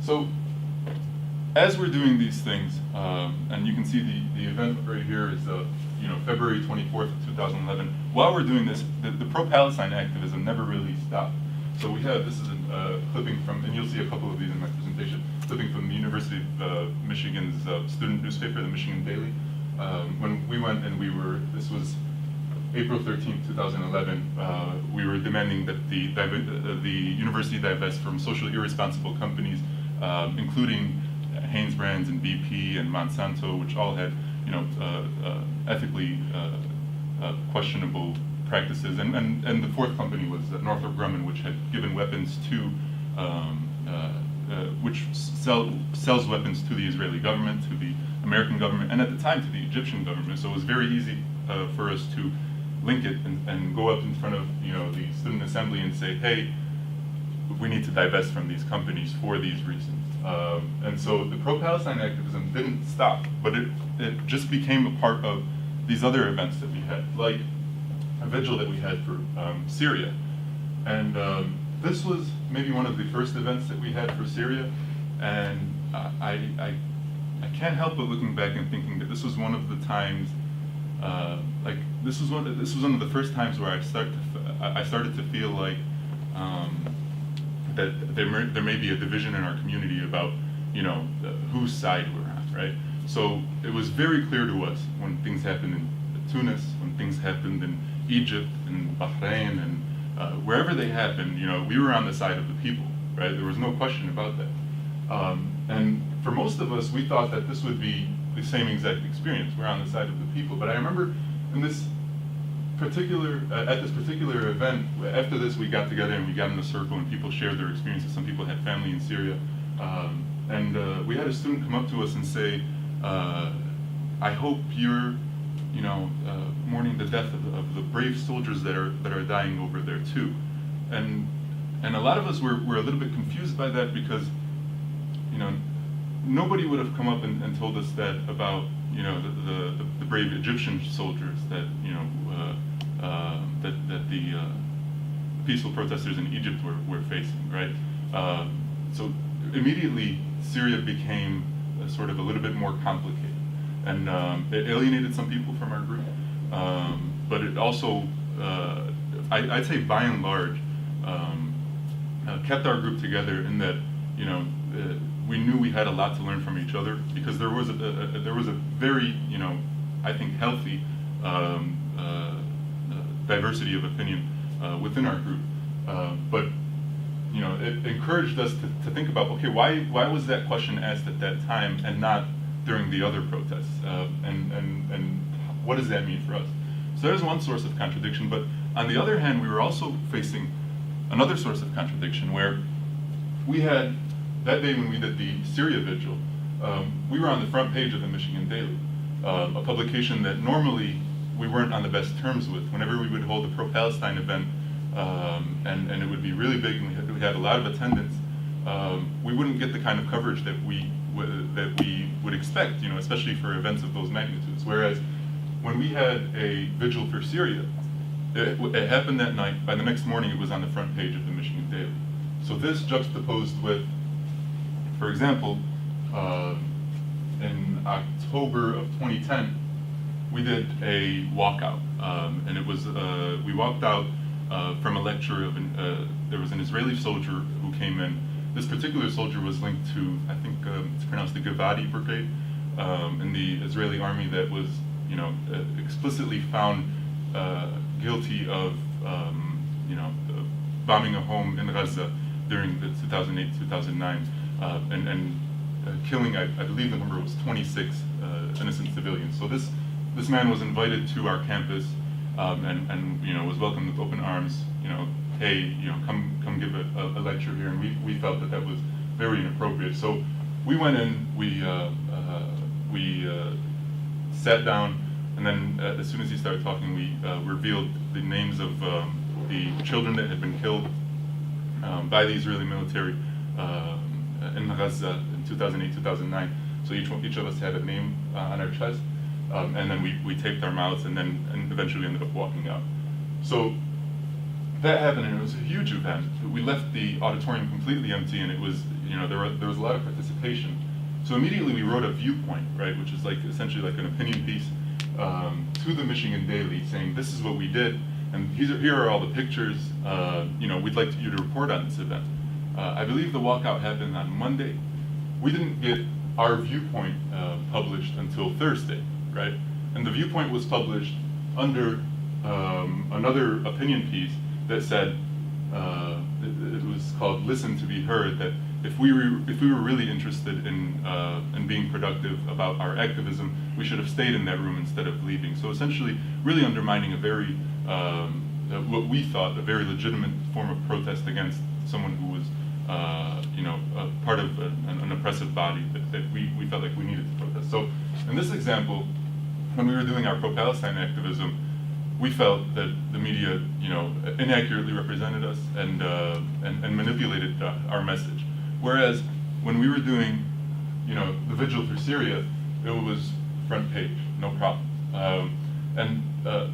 So as we're doing these things, and you can see the event right here is February 24th, 2011. While we're doing this, the pro-Palestine activism never really stopped. So this is a clipping from, and you'll see a couple of these in my presentation, clipping from the University of Michigan's student newspaper, the Michigan Daily. When we went and this was April 13th, 2011, we were demanding that the university divest from socially irresponsible companies, including Haynes Brands and BP and Monsanto, which all had ethically questionable practices, and the fourth company was Northrop Grumman, which had given weapons to, which sells weapons to the Israeli government, to the American government, and at the time to the Egyptian government. So it was very easy for us to link it and go up in front of the student assembly and say, hey, we need to divest from these companies for these reasons. And so the pro-Palestine activism didn't stop, but it just became a part of these other events that we had, like a vigil that we had for Syria. And this was maybe one of the first events that we had for Syria, and I can't help but looking back and thinking that this was one of the times, this was one of the first times where I started to feel like that there may be a division in our community about whose side we're on, right? So it was very clear to us when things happened in Tunis, when things happened in Egypt and Bahrain and wherever they happened, we were on the side of the people, right? There was no question about that. And for most of us, we thought that this would be the same exact experience. We're on the side of the people. But I remember at this particular event, after this we got together and we got in a circle and people shared their experiences. Some people had family in Syria. And we had a student come up to us and say, I hope you're mourning the death of the brave soldiers that are dying over there too. And a lot of us were a little bit confused by that because nobody would have come up and told us that about the brave Egyptian soldiers that that the peaceful protesters in Egypt were facing, right? So immediately Syria became sort of a little bit more complicated, and it alienated some people from our group, but it also, I'd say by and large, kept our group together in that we knew we had a lot to learn from each other because there was a very I think healthy diversity of opinion within our group, but it encouraged us to think about, okay, why was that question asked at that time and not during the other protests, and what does that mean for us? So there's one source of contradiction, but on the other hand, we were also facing another source of contradiction where we had, that day when we did the Syria vigil, we were on the front page of the Michigan Daily, a publication that normally we weren't on the best terms with. Whenever we would hold a pro-Palestine event, and it would be really big and we had a lot of attendance, we wouldn't get the kind of coverage that we would expect, especially for events of those magnitudes. Whereas when we had a vigil for Syria, it happened that night. By the next morning, it was on the front page of the Michigan Daily. So this juxtaposed with, for example, in October of 2010, we did a walkout, and it was we walked out from a lecture of there was an Israeli soldier who came in. This particular soldier was linked to, I think it's pronounced the Givati Brigade, in the Israeli army that was, explicitly found guilty of, bombing a home in Gaza during the 2008-2009, and killing, I believe the number was 26 innocent civilians. So this man was invited to our campus, and was welcomed with open arms. Hey, come give a lecture here, and we felt that was very inappropriate. So we went in, we sat down, and then as soon as he started talking, we revealed the names of the children that had been killed by the Israeli military in Gaza in 2008-2009. So each of us had a name on our chest, and then we taped our mouths, and eventually ended up walking out. So that happened, and it was a huge event. We left the auditorium completely empty, and it was, there was a lot of participation. So immediately we wrote a viewpoint, right, which is like essentially like an opinion piece to the Michigan Daily, saying this is what we did, and here are all the pictures. We'd like you to report on this event. I believe the walkout happened on Monday. We didn't get our viewpoint published until Thursday, right? And the viewpoint was published under another opinion piece that said, it was called "Listen to be Heard," that if we were really interested in being productive about our activism, we should have stayed in that room instead of leaving. So essentially, really undermining a very what we thought a very legitimate form of protest against someone who was part of an oppressive body that we felt like we needed to protest. So in this example, when we were doing our pro-Palestine activism, we felt that the media, inaccurately represented us and manipulated our message. Whereas when we were doing, the vigil for Syria, it was front page, no problem.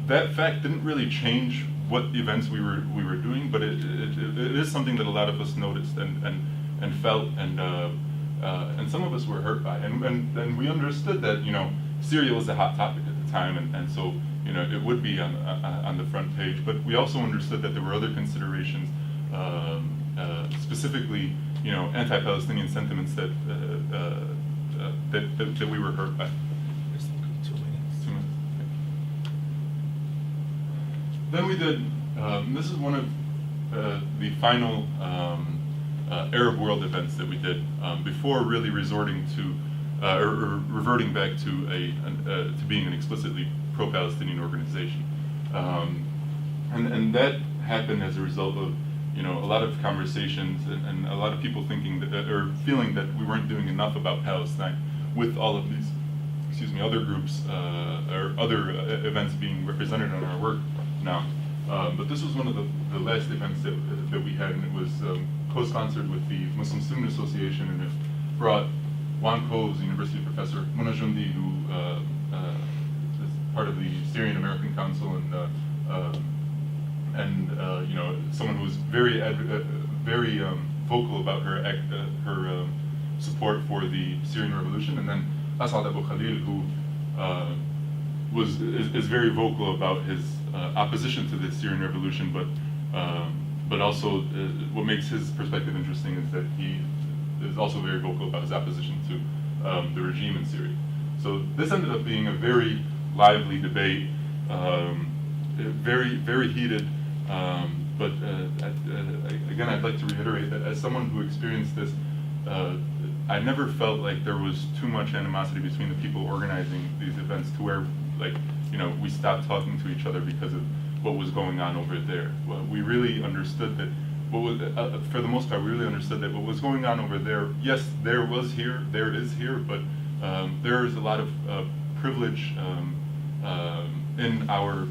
That fact didn't really change what events we were doing, but it is something that a lot of us noticed and felt, and some of us were hurt by, and we understood that Syria was a hot topic at the time, and so it would be on the front page. But we also understood that there were other considerations, specifically anti-Palestinian sentiments that we were hurt by. 2 minutes. 2 minutes. Then we did. This is one of the final Arab World events that we did before really resorting to or reverting back to being an explicitly pro-Palestinian organization, and that happened as a result of a lot of conversations and a lot of people thinking that or feeling that we weren't doing enough about Palestine with all of these other groups or other events being represented on our work now. But this was one of the last events that we had, and it was co-sponsored with the Muslim Student Association, and it brought Juan Coves, university professor, Mona Jundi, who is part of the Syrian American Council, and someone who was very vocal about her support for the Syrian revolution, and then Asad Abu Khalil, who is very vocal about his opposition to the Syrian revolution, but also what makes his perspective interesting is that he is also very vocal about his opposition to the regime in Syria. So this ended up being a very lively debate, very heated. But again, I'd like to reiterate that as someone who experienced this, I never felt like there was too much animosity between the people organizing these events to where, we stopped talking to each other because of what was going on over there. Well, we really understood that for the most part, we really understood that what was going on over there, yes, there it is here, but there is a lot of privilege in our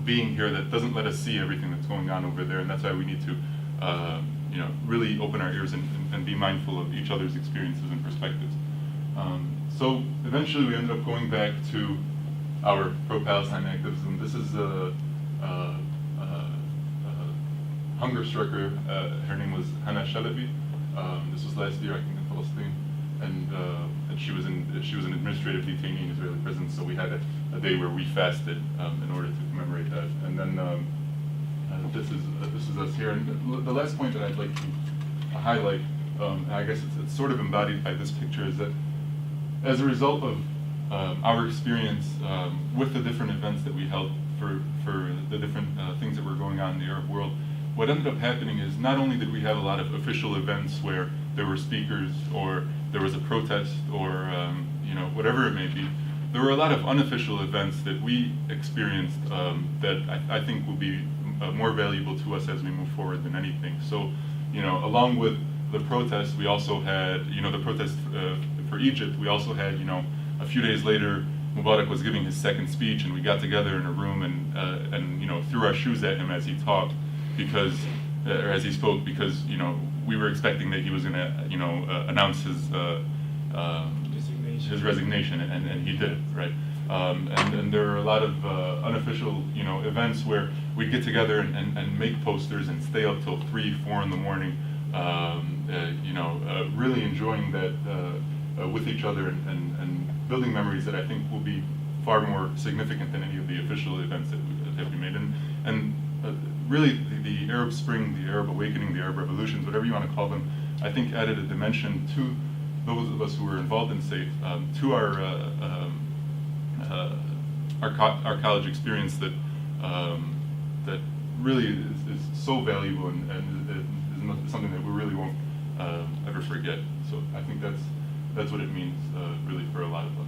being here that doesn't let us see everything that's going on over there, and that's why we need to really open our ears and be mindful of each other's experiences and perspectives. So eventually we ended up going back to our pro-Palestine activism. This is a hunger striker. Her name was Hannah Shalabi. This was last year, I think, in Palestine, and she was an administrative detainee in Israeli prison. So we had a day where we fasted in order to commemorate that. And then this is us here. And the last point that I'd like to highlight, I guess it's sort of embodied by this picture, is that as a result of our experience with the different events that we held for the different things that were going on in the Arab world, what ended up happening is not only did we have a lot of official events where there were speakers or there was a protest or whatever it may be, there were a lot of unofficial events that we experienced that I think will be more valuable to us as we move forward than anything. So, along with the protests, we also had, the protest for Egypt. We also had, a few days later, Mubarak was giving his second speech, and we got together in a room and threw our shoes at him as he talked, or as he spoke, because we were expecting that he was going to announce his resignation, and he did, right? And there are a lot of unofficial, events where we'd get together and make posters and stay up till 3, 4 in the morning, really enjoying that with each other and building memories that I think will be far more significant than any of the official events that we made. And really, the Arab Spring, the Arab Awakening, the Arab Revolutions, whatever you want to call them, I think added a dimension to those of us who were involved in SAFE, to our college experience that really is so valuable and is something that we really won't ever forget. So I think that's what it means really for a lot of us.